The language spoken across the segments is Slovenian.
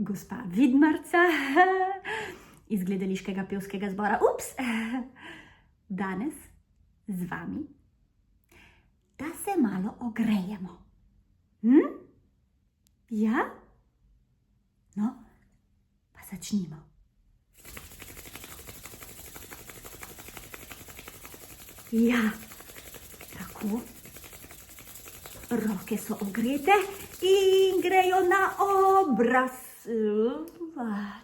gospa Vidmarca iz gledališkega pevskega zbora. Danes z vami, da se malo ogrejemo. Ja? No, pa začnimo. Ja, tako. Roke so ogrete in grejo na obraz.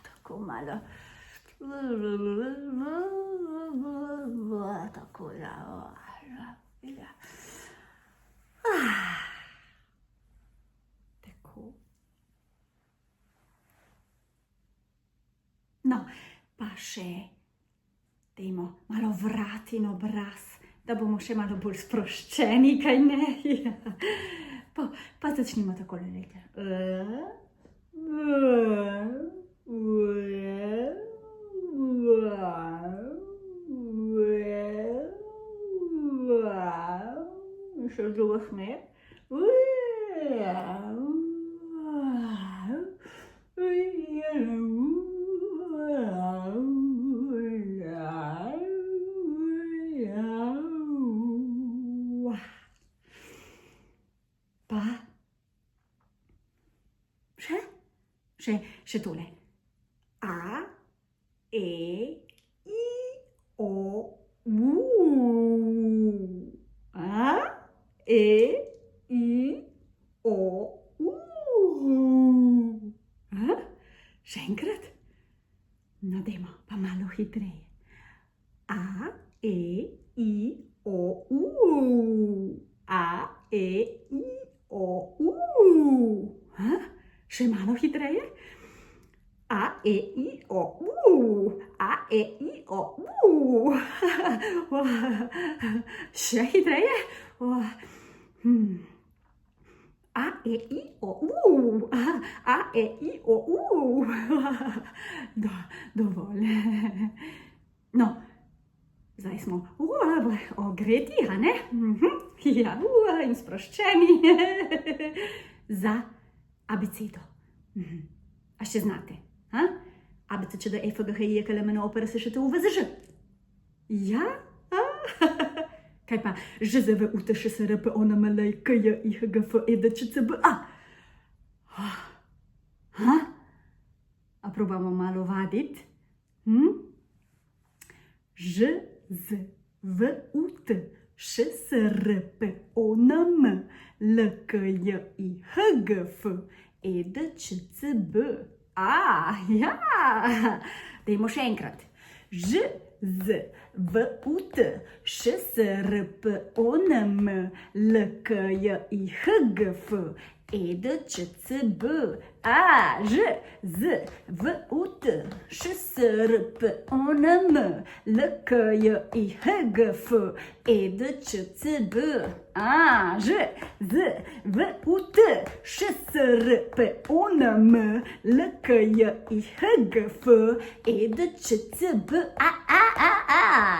Tako malo. Tako, ja. Tako. No, pa še dajmo malo vrati in obraz, da bomo še malo bolj sproščeni, kaj ne? Pa začnimo takole, lejte. Še z drugo smer. Pa še tole. A, E, I, O, U. A, E, I, O, U. Še enkrat? No, dajmo pa malo hitreje. A, E, I, O, U. A, E, I, O, U. Še malo hitreje. A, E, I, O, U. A, E, I, O, U. Še hitreje. A, E, I, O, U. A, E, I, O, U. Dovolj. No, zdaj smo ogreti, a ne? Ja, in sproščeni. Za abecedo. A še znate? A, B, C, Č, D, E, F, G, H, I, J, K, L, M, N, O, P, R, S, Š, T, U, V, Z, Ž. Ja? Kaj pa? Ž, Z, V, U, T, Š, S, R, P, O, N, M, L, K, J, I, H, G, F, E, D, Č, C, B, A. A probamo malo vaditi? Ž, Z, V, U, T, Š, S, R, P, O, N, M, L, K, J, I, H, G, F, E, D, Č, C, B, A. Ja! Dajmo še enkrat. Ž, Z, V, U, T, Š, S, R, P, O, N, M, L, K, J, I, H, G, F, E, D, Č, C, B, A. Ž, Z, V, U, T, Š, S, R, P, O, N, M, L, K, J, I, H, G, F, E, D, Č, C, B, A. Ž, Z, V, U, T, Š, S, R, P, O, N, M, L, K, J, I, H, G, F, E, D, Č, C, B, A.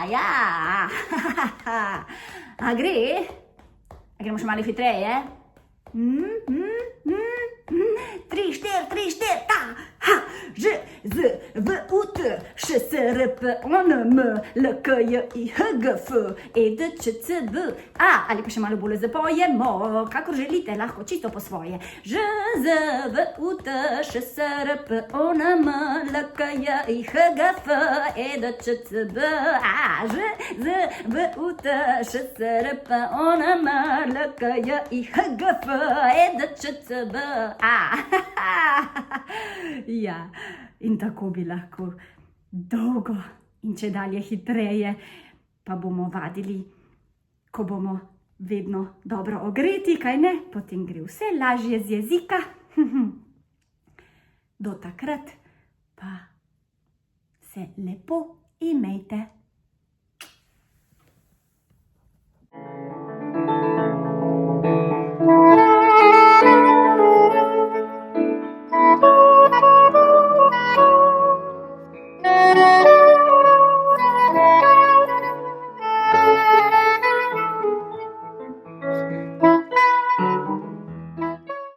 Ja. A gre? A gremo še malo hitreje? 3, 4, 3, 4, ta, ha, Ž, Z, V, U, T, Š, S, R, P, O, N, M, L, K, J, I, H, G, F, E, D, Č, C, B, A. Ali pa še malo bolj zapojemo, kakor želite, lahko čisto po svoje. Ž, Z, V, U, T, Š, S, R, P, O, N, M, L, K, J, I, H, G, F, E, D, Č, C, B, A. Ž, Z, V, U, T, Š, S, R, P, O, N, M, L, K, J, I, H, G, F, E, D, Č, C, B, A. Ja, in tako bi lahko dolgo in če dalje hitreje, pa bomo vadili, ko bomo vedno dobro ogreti, kaj ne? Potem gre vse lažje z jezika. Do takrat pa se lepo imejte.